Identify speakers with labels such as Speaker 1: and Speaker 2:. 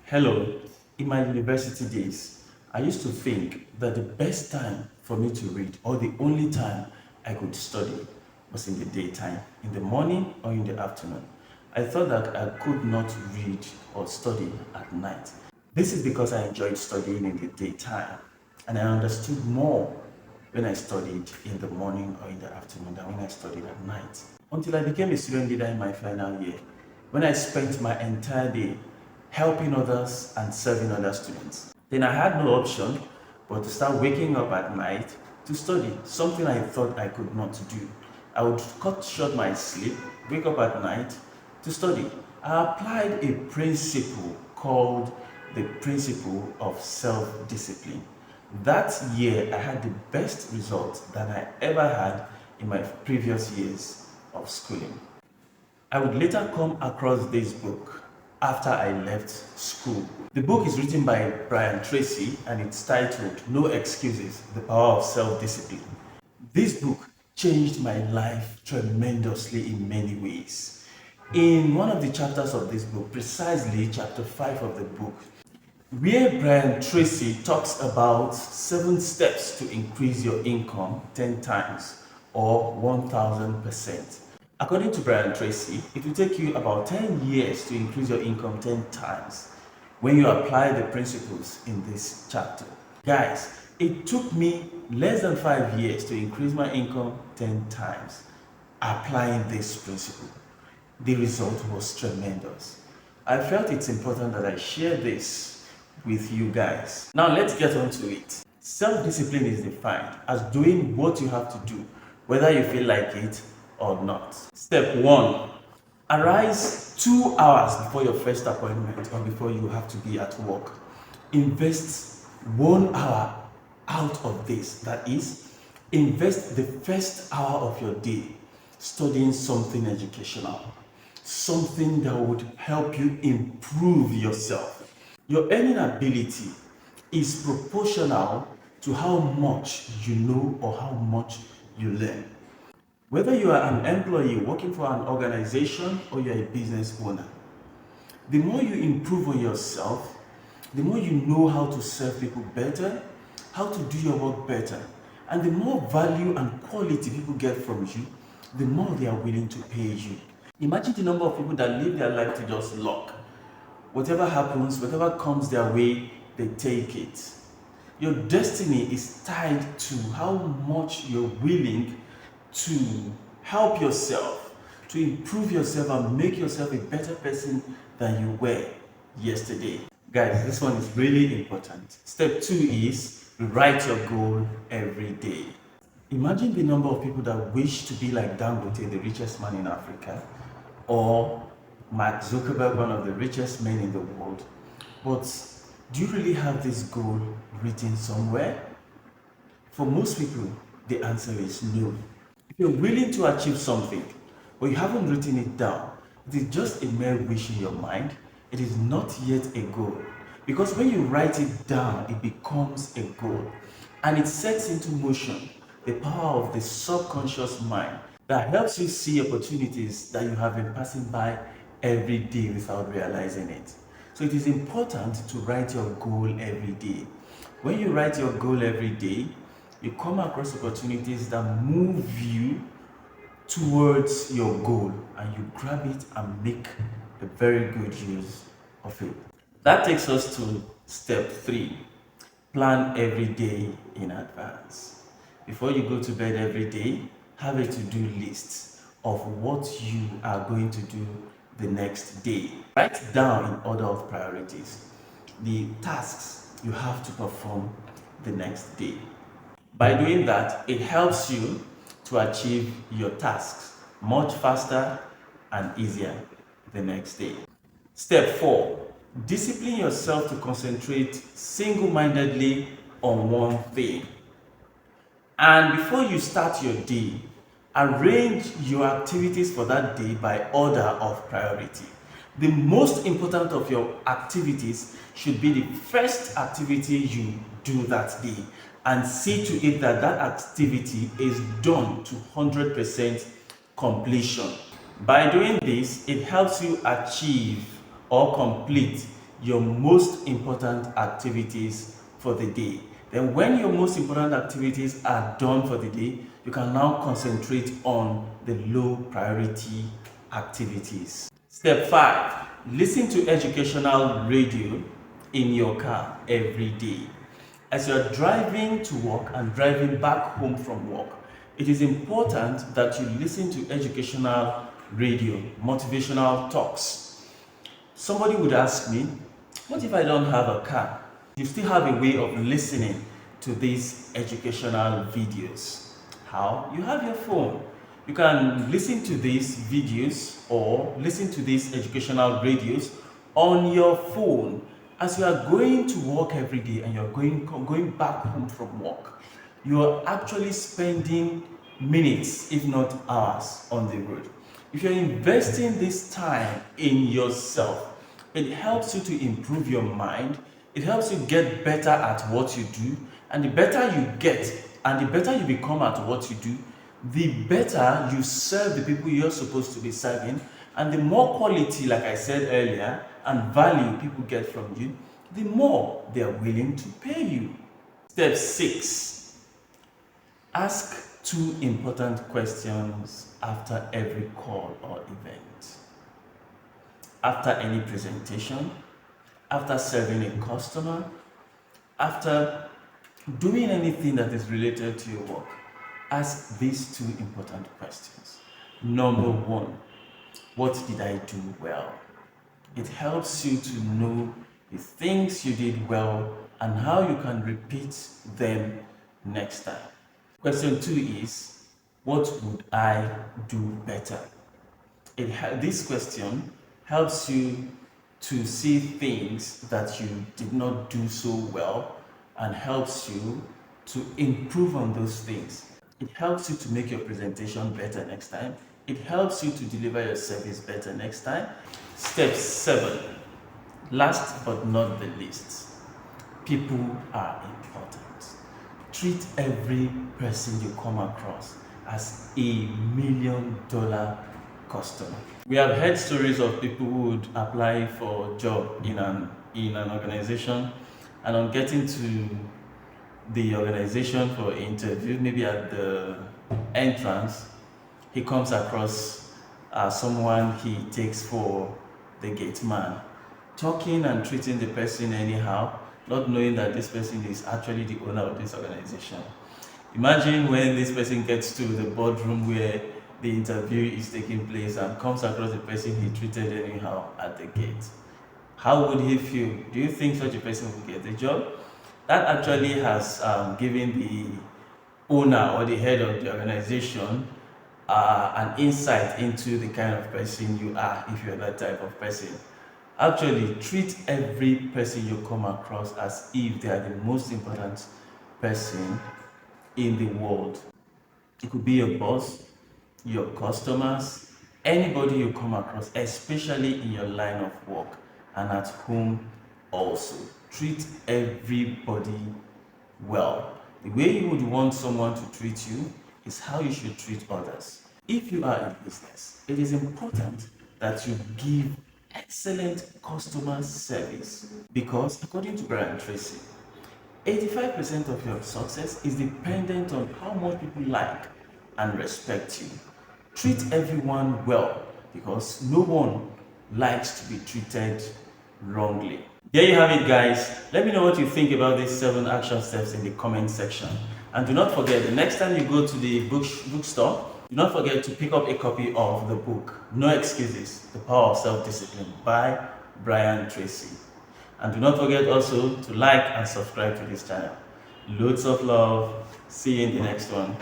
Speaker 1: Hello, in my university days, I used to think that the best time for me to read, or the only time I could study, was in the daytime, in the morning or in the afternoon. I thought that I could not read or study at night. This is because I enjoyed studying in the daytime and I understood more when I studied in the morning or in the afternoon than when I studied at night. Until I became a student leader in my final year, when I spent my entire day helping others and serving other students. Then I had no option but to start waking up at night to study, something I thought I could not do. I would cut short my sleep, wake up at night to study. I applied a principle called the principle of self-discipline. That year, I had the best results that I ever had in my previous years of schooling. I would later come across this book after I left school. The book is written by Brian Tracy and it's titled No Excuses, The Power of Self-Discipline. This book changed my life tremendously in many ways. In one of the chapters of this book, precisely chapter 5 of the book, where Brian Tracy talks about 7 steps to increase your income 10 times or 1000%. According to Brian Tracy, it will take you about 10 years to increase your income 10 times when you apply the principles in this chapter. Guys, it took me less than 5 years to increase my income 10 times applying this principle. The result was tremendous. I felt it's important that I share this with you guys. Now let's get on to it. Self-discipline is defined as doing what you have to do, whether you feel like it or not. Step 1. Arise 2 hours before your first appointment or before you have to be at work. Invest 1 hour out of this. That is, invest the first hour of your day studying something educational, something that would help you improve yourself. Your earning ability is proportional to how much you know or how much you learn. Whether you are an employee working for an organization or you're a business owner, the more you improve on yourself, the more you know how to serve people better, how to do your work better, and the more value and quality people get from you, the more they are willing to pay you. Imagine the number of people that live their life to just luck. Whatever happens, whatever comes their way, they take it. Your destiny is tied to how much you're willing to help yourself, to improve yourself and make yourself a better person than you were yesterday. Guys, this one is really important. Step 2 is write your goal every day. Imagine the number of people that wish to be like Dangote, the richest man in Africa, or Mark Zuckerberg, one of the richest men in the world. But do you really have this goal written somewhere? For most people, the answer is no. If you're willing to achieve something, but you haven't written it down, it is just a mere wish in your mind. It is not yet a goal. Because when you write it down, it becomes a goal. And it sets into motion the power of the subconscious mind that helps you see opportunities that you have been passing by every day without realizing it. So it is important to write your goal every day. When you write your goal every day, you come across opportunities that move you towards your goal and you grab it and make a very good use of it. That takes us to step 3. Plan every day in advance. Before you go to bed every day, have a to-do list of what you are going to do the next day. Write down in order of priorities the tasks you have to perform the next day. By doing that, it helps you to achieve your tasks much faster and easier the next day. Step 4. Discipline yourself to concentrate single-mindedly on one thing. And before you start your day, arrange your activities for that day by order of priority. The most important of your activities should be the first activity you do that day, and see to it that that activity is done to 100% completion. By doing this, it helps you achieve or complete your most important activities for the day. Then when your most important activities are done for the day, you can now concentrate on the low priority activities. Step 5, listen to educational radio in your car every day. As you are driving to work and driving back home from work, it is important that you listen to educational radio, motivational talks. Somebody would ask me, what if I don't have a car? You still have a way of listening to these educational videos. How? You have your phone. You can listen to these videos or listen to these educational radios on your phone as you are going to work every day and you're going back home from work. You are actually spending minutes, if not hours, on the road. If you're investing this time in yourself, it helps you to improve your mind. It helps you get better at what you do. And the better you get and the better you become at what you do, the better you serve the people you're supposed to be serving. And the more quality, like I said earlier, and value people get from you, the more they're willing to pay you. Step 6. Ask 2 important questions after every call or event. After any presentation, after serving a customer, after doing anything that is related to your work, ask these 2 important questions. Number 1, what did I do well? It helps you to know the things you did well and how you can repeat them next time. Question 2 is, what would I do better? This question helps you to see things that you did not do so well and helps you to improve on those things. It helps you to make your presentation better next time. It helps you to deliver your service better next time. Step 7, last but not the least, people are important. Treat every person you come across as $1 million customer. We have heard stories of people who would apply for a job in an organization, and on getting to the organization for interview, maybe at the entrance, he comes across someone he takes for the gate man, talking and treating the person anyhow, not knowing that this person is actually the owner of this organization. Imagine when this person gets to the boardroom where the interview is taking place and comes across the person he treated anyhow at the gate. How would he feel? Do you think such a person will get the job? That actually has given the owner or the head of the organization an insight into the kind of person you are if you're that type of person. Actually, treat every person you come across as if they are the most important person in the world. It could be your boss, your customers, anybody you come across, especially in your line of work and at home also. Treat everybody well. The way you would want someone to treat you is how you should treat others. If you are in business, it is important that you give excellent customer service because, according to Brian Tracy, 85% of your success is dependent on how much people like and respect you. Treat everyone well because no one likes to be treated wrongly. There you have it, guys. Let me know what you think about these 7 action steps in the comment section. And do not forget, the next time you go to the bookstore, do not forget to pick up a copy of the book, No Excuses, The Power of Self-Discipline by Brian Tracy. And do not forget also to like and subscribe to this channel. Loads of love. See you in the next one.